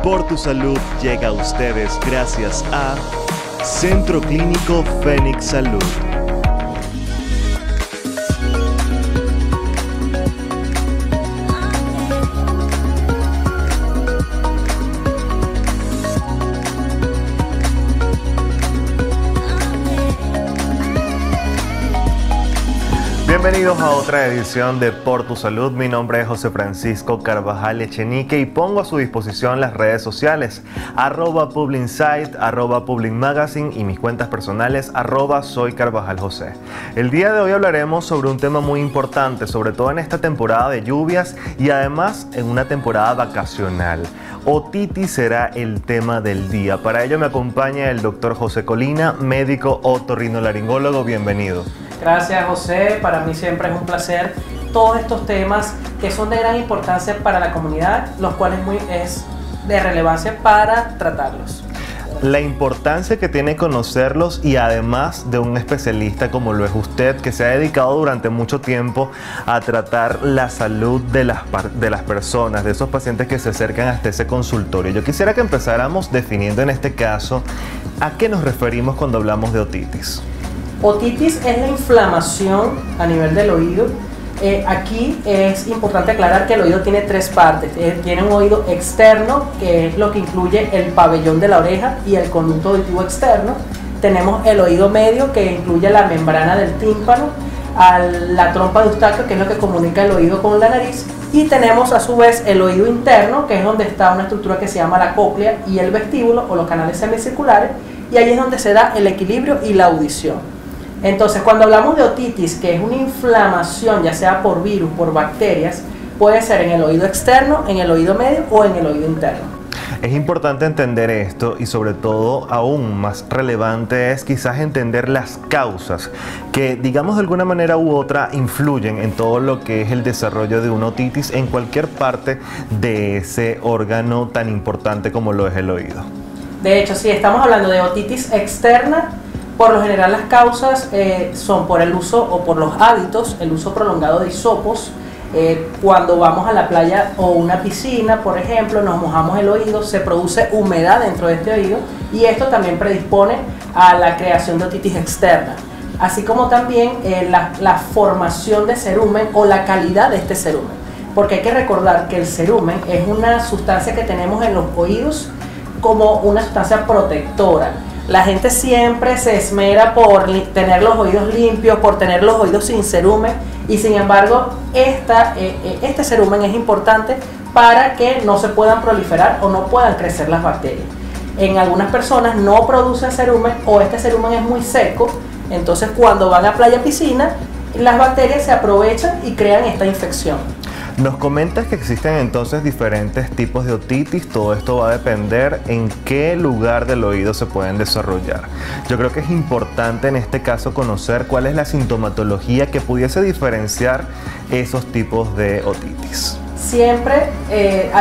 Por tu Salud llega a ustedes gracias a Centro Clínico Fénix Salud. Bienvenidos a otra edición de Por tu Salud. Mi nombre es José Francisco Carvajal Echenique y pongo a su disposición las redes sociales @PublinSite, @PublinMagazine y mis cuentas personales @SoyCarvajalJosé. El día de hoy hablaremos sobre un tema muy importante, sobre todo en esta temporada de lluvias y además en una temporada vacacional. Otitis será el tema del día. Para ello me acompaña el doctor José Colina, médico otorrinolaringólogo. Bienvenido. Gracias, José. Para mí siempre es un placer todos estos temas que son de gran importancia para la comunidad, los cuales es de relevancia para tratarlos. La importancia que tiene conocerlos y además de un especialista como lo es usted, que se ha dedicado durante mucho tiempo a tratar la salud de las personas, de esos pacientes que se acercan hasta ese consultorio. Yo quisiera que empezáramos definiendo en este caso a qué nos referimos cuando hablamos de otitis. Otitis es la inflamación a nivel del oído. Aquí es importante aclarar que el oído tiene tres partes. Tiene un oído externo, que es lo que incluye el pabellón de la oreja y el conducto auditivo externo. Tenemos el oído medio, que incluye la membrana del tímpano, la trompa de Eustaquio, que es lo que comunica el oído con la nariz. Y tenemos a su vez el oído interno, que es donde está una estructura que se llama la cóclea y el vestíbulo o los canales semicirculares. Y ahí es donde se da el equilibrio y la audición. Entonces, cuando hablamos de otitis, que es una inflamación, ya sea por virus, por bacterias, puede ser en el oído externo, en el oído medio o en el oído interno. Es importante entender esto y sobre todo aún más relevante es quizás entender las causas que, digamos de alguna manera u otra, influyen en todo lo que es el desarrollo de una otitis en cualquier parte de ese órgano tan importante como lo es el oído. De hecho, si estamos hablando de otitis externa, por lo general las causas son por el uso o por los hábitos, el uso prolongado de hisopos. Cuando vamos a la playa o una piscina, por ejemplo, nos mojamos el oído, se produce humedad dentro de este oído y esto también predispone a la creación de otitis externa. Así como también la formación de cerumen o la calidad de este cerumen. Porque hay que recordar que el cerumen es una sustancia que tenemos en los oídos como una sustancia protectora. La gente siempre se esmera por tener los oídos limpios, por tener los oídos sin cerumen y sin embargo este cerumen es importante para que no se puedan proliferar o no puedan crecer las bacterias. En algunas personas no producen cerumen o este cerumen es muy seco, entonces cuando van a playa piscina las bacterias se aprovechan y crean esta infección. Nos comentas que existen entonces diferentes tipos de otitis. Todo esto va a depender en qué lugar del oído se pueden desarrollar. Yo creo que es importante en este caso conocer cuál es la sintomatología que pudiese diferenciar esos tipos de otitis. Siempre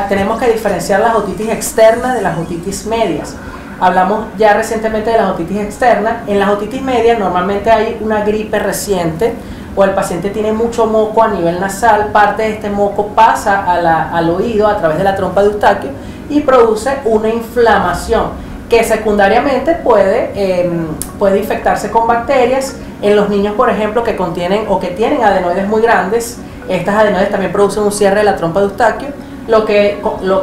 tenemos que diferenciar las otitis externas de las otitis medias. Hablamos ya recientemente de las otitis externas. En las otitis medias normalmente hay una gripe reciente o el paciente tiene mucho moco a nivel nasal, parte de este moco pasa al oído a través de la trompa de Eustaquio y produce una inflamación que secundariamente puede infectarse con bacterias. En los niños, por ejemplo, que contienen o que tienen adenoides muy grandes, estas adenoides también producen un cierre de la trompa de Eustaquio, lo que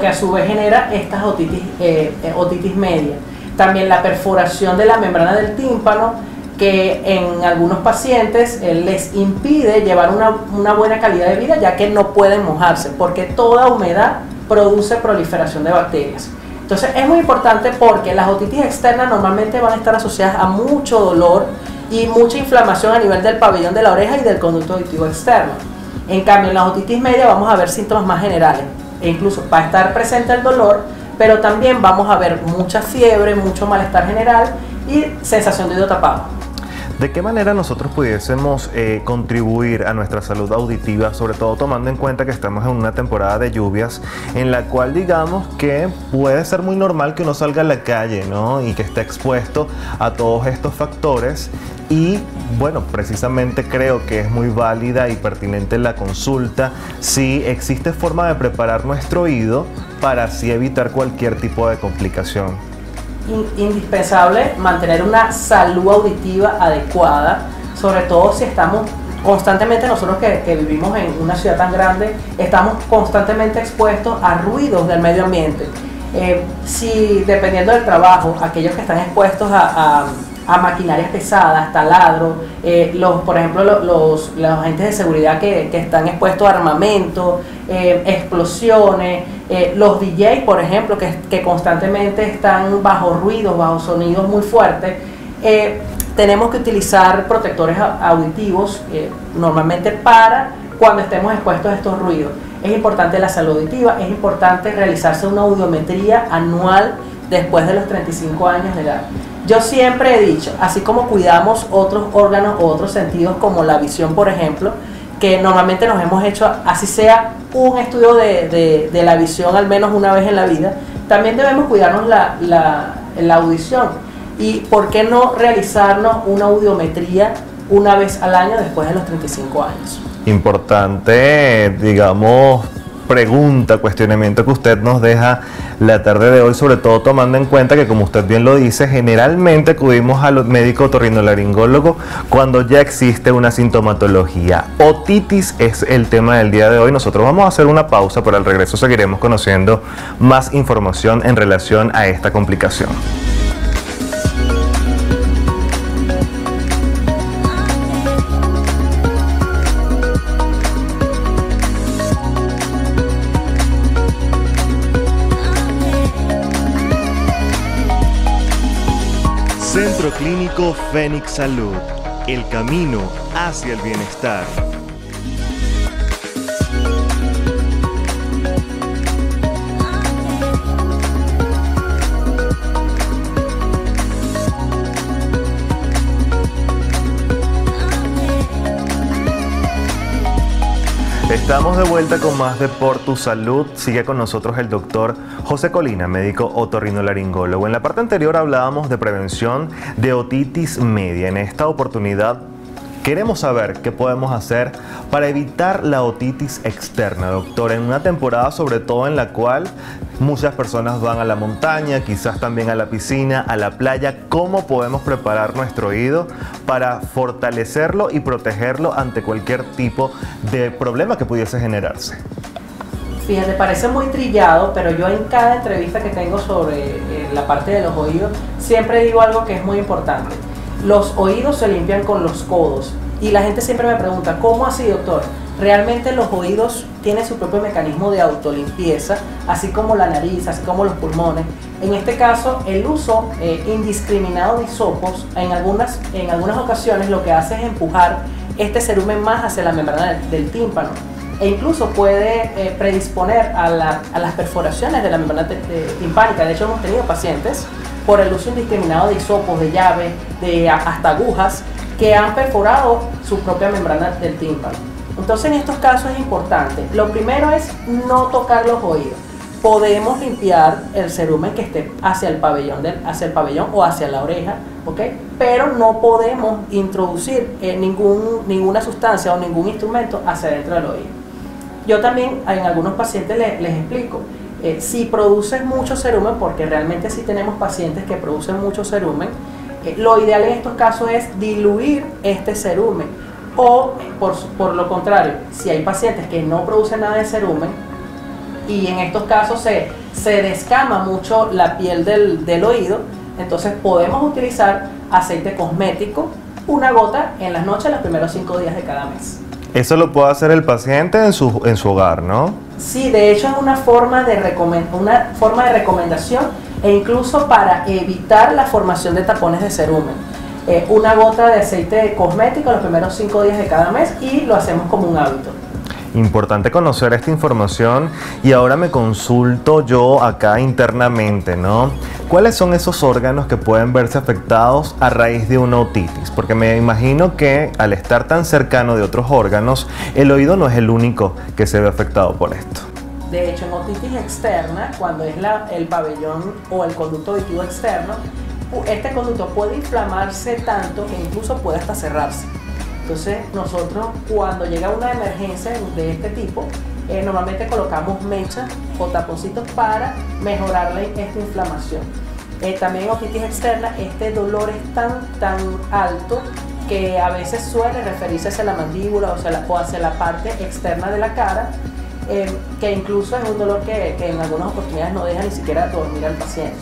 a su vez genera estas otitis media. También la perforación de la membrana del tímpano, que en algunos pacientes les impide llevar una buena calidad de vida, ya que no pueden mojarse, porque toda humedad produce proliferación de bacterias. Entonces es muy importante porque las otitis externas normalmente van a estar asociadas a mucho dolor y mucha inflamación a nivel del pabellón de la oreja y del conducto auditivo externo. En cambio, en la otitis media vamos a ver síntomas más generales, e incluso va a estar presente el dolor, pero también vamos a ver mucha fiebre, mucho malestar general y sensación de oído tapado. ¿De qué manera nosotros pudiésemos contribuir a nuestra salud auditiva, sobre todo tomando en cuenta que estamos en una temporada de lluvias en la cual digamos que puede ser muy normal que uno salga a la calle, ¿no? Y que esté expuesto a todos estos factores? Y bueno, precisamente creo que es muy válida y pertinente la consulta si existe forma de preparar nuestro oído para así evitar cualquier tipo de complicación? Indispensable mantener una salud auditiva adecuada, sobre todo si estamos constantemente, nosotros que vivimos en una ciudad tan grande, estamos constantemente expuestos a ruidos del medio ambiente. Si dependiendo del trabajo, aquellos que están expuestos a maquinarias pesadas, taladro, por ejemplo los agentes de seguridad que están expuestos a armamento, explosiones, los DJs, por ejemplo, que constantemente están bajo ruidos, bajo sonidos muy fuertes, tenemos que utilizar protectores auditivos normalmente para cuando estemos expuestos a estos ruidos. Es importante la salud auditiva, es importante realizarse una audiometría anual después de los 35 años de edad. Yo siempre he dicho, así como cuidamos otros órganos o otros sentidos como la visión, por ejemplo, que normalmente nos hemos hecho, así sea un estudio de la visión al menos una vez en la vida, también debemos cuidarnos la audición. ¿Y por qué no realizarnos una audiometría una vez al año después de los 35 años? Importante, digamos, pregunta, cuestionamiento que usted nos deja la tarde de hoy, sobre todo tomando en cuenta que, como usted bien lo dice, generalmente acudimos al médico otorrinolaringólogo cuando ya existe una sintomatología. Otitis es el tema del día de hoy. Nosotros vamos a hacer una pausa, pero al regreso seguiremos conociendo más información en relación a esta complicación. Centro Clínico Fénix Salud, el camino hacia el bienestar. Estamos de vuelta con más de Por Tu Salud. Sigue con nosotros el doctor José Colina, médico otorrinolaringólogo. En la parte anterior hablábamos de prevención de otitis media. En esta oportunidad queremos saber qué podemos hacer para evitar la otitis externa, doctor, en una temporada sobre todo en la cual muchas personas van a la montaña, quizás también a la piscina, a la playa. ¿Cómo podemos preparar nuestro oído para fortalecerlo y protegerlo ante cualquier tipo de problema que pudiese generarse? Fíjate, parece muy trillado, pero yo en cada entrevista que tengo sobre la parte de los oídos, siempre digo algo que es muy importante. Los oídos se limpian con los codos y la gente siempre me pregunta, ¿cómo así, doctor? Realmente los oídos tienen su propio mecanismo de autolimpieza, así como la nariz, así como los pulmones. En este caso, el uso indiscriminado de hisopos, en algunas ocasiones lo que hace es empujar este cerumen más hacia la membrana del tímpano e incluso puede predisponer a las perforaciones de la membrana timpánica. De hecho, hemos tenido pacientes por el uso indiscriminado de hisopos, de llaves, hasta agujas, que han perforado su propia membrana del tímpano. Entonces, en estos casos es importante. Lo primero es no tocar los oídos. Podemos limpiar el cerumen que esté hacia el pabellón o hacia la oreja, ¿ok? Pero no podemos introducir ninguna sustancia o ningún instrumento hacia dentro del oído. Yo también en algunos pacientes les explico, si produces mucho cerumen, porque realmente sí tenemos pacientes que producen mucho cerumen, lo ideal en estos casos es diluir este cerumen. O por lo contrario, si hay pacientes que no producen nada de cerumen y en estos casos se descama mucho la piel del oído, entonces podemos utilizar aceite cosmético, una gota en las noches los primeros 5 días de cada mes. Eso lo puede hacer el paciente en su hogar, ¿no? Sí, de hecho es una forma de recomendación e incluso para evitar la formación de tapones de cerumen. Una gota de aceite cosmético los primeros 5 días de cada mes y lo hacemos como un hábito. Importante conocer esta información y ahora me consulto yo acá internamente, ¿no? ¿Cuáles son esos órganos que pueden verse afectados a raíz de una otitis? Porque me imagino que al estar tan cercano de otros órganos, el oído no es el único que se ve afectado por esto. De hecho, en otitis externa, cuando es el pabellón o el conducto auditivo externo, este conducto puede inflamarse tanto que incluso puede hasta cerrarse. Entonces nosotros cuando llega una emergencia de este tipo, Normalmente colocamos mechas o taponcitos para mejorarle esta inflamación. También en otitis externa este dolor es tan alto que a veces suele referirse hacia la mandíbula o hacia la parte externa de la cara, que incluso es un dolor que en algunas oportunidades no deja ni siquiera dormir al paciente.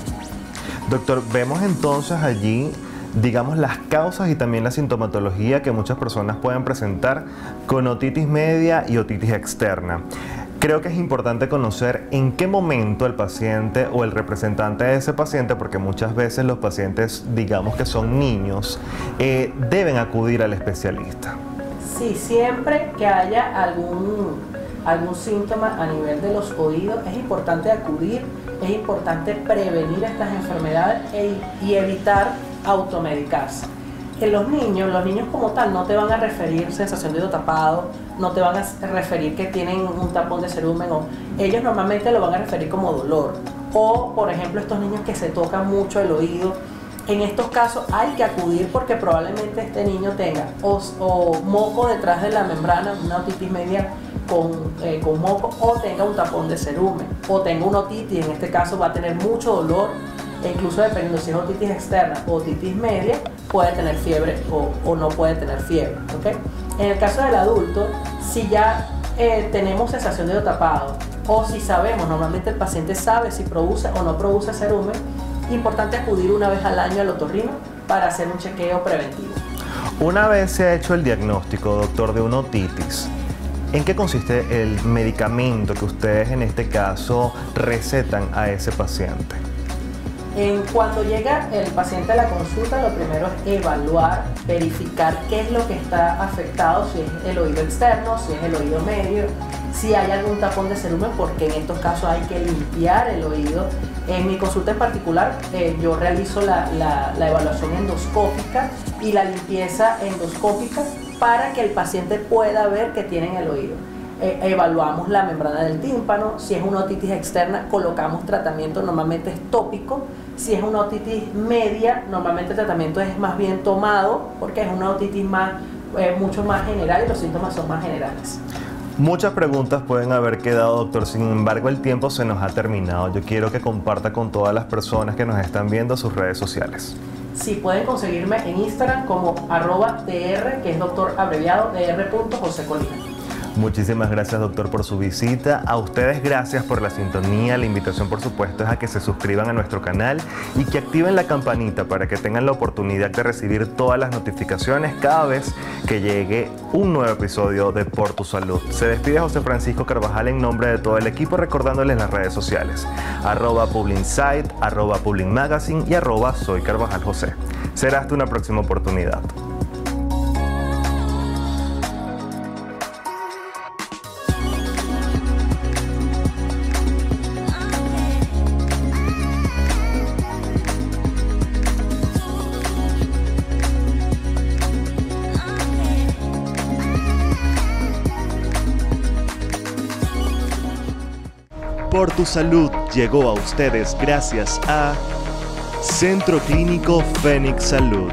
Doctor, vemos entonces allí, digamos, las causas y también la sintomatología que muchas personas pueden presentar con otitis media y otitis externa. Creo que es importante conocer en qué momento el paciente o el representante de ese paciente, porque muchas veces los pacientes, digamos que son niños, deben acudir al especialista. Sí, siempre que haya algún síntoma a nivel de los oídos, es importante acudir, es importante prevenir estas enfermedades y evitar automedicarse. En los niños como tal no te van a referir sensación de oído tapado, no te van a referir que tienen un tapón de cerumen, o ellos normalmente lo van a referir como dolor. O por ejemplo estos niños que se tocan mucho el oído, en estos casos hay que acudir porque probablemente este niño tenga o moco detrás de la membrana, una otitis media con moco, o tenga un tapón de cerumen, o tenga una otitis, en este caso va a tener mucho dolor, e incluso dependiendo si es otitis externa o otitis media, puede tener fiebre o no puede tener fiebre, ¿okay? En el caso del adulto, si ya tenemos sensación de oído tapado, o si sabemos, normalmente el paciente sabe si produce o no produce cerumen, importante acudir una vez al año al otorrino para hacer un chequeo preventivo. Una vez se ha hecho el diagnóstico, doctor, de una otitis, ¿en qué consiste el medicamento que ustedes en este caso recetan a ese paciente? Cuando llega el paciente a la consulta, lo primero es evaluar, verificar qué es lo que está afectado, si es el oído externo, si es el oído medio, si hay algún tapón de cerumen, porque en estos casos hay que limpiar el oído. En mi consulta en particular, yo realizo la evaluación endoscópica y la limpieza endoscópica para que el paciente pueda ver que tiene en el oído. Evaluamos la membrana del tímpano. Si es una otitis externa, colocamos tratamiento, normalmente es tópico. Si es una otitis media, normalmente el tratamiento es más bien tomado, porque es una otitis mucho más general y los síntomas son más generales. Muchas preguntas pueden haber quedado, doctor, sin embargo el tiempo se nos ha terminado. Yo quiero que comparta con todas las personas que nos están viendo sus redes sociales. Sí, pueden conseguirme en Instagram como @dr, que es doctor abreviado, dr.josecolina. Muchísimas gracias, doctor, por su visita. A ustedes gracias por la sintonía. La invitación, por supuesto, es a que se suscriban a nuestro canal y que activen la campanita para que tengan la oportunidad de recibir todas las notificaciones cada vez que llegue un nuevo episodio de Por Tu Salud. Se despide José Francisco Carvajal en nombre de todo el equipo, recordándoles las redes sociales: @PublinSite, @PublinMagazine y @SoyCarvajalJosé. Será hasta una próxima oportunidad. Por Tu Salud llegó a ustedes gracias a Centro Clínico Fénix Salud.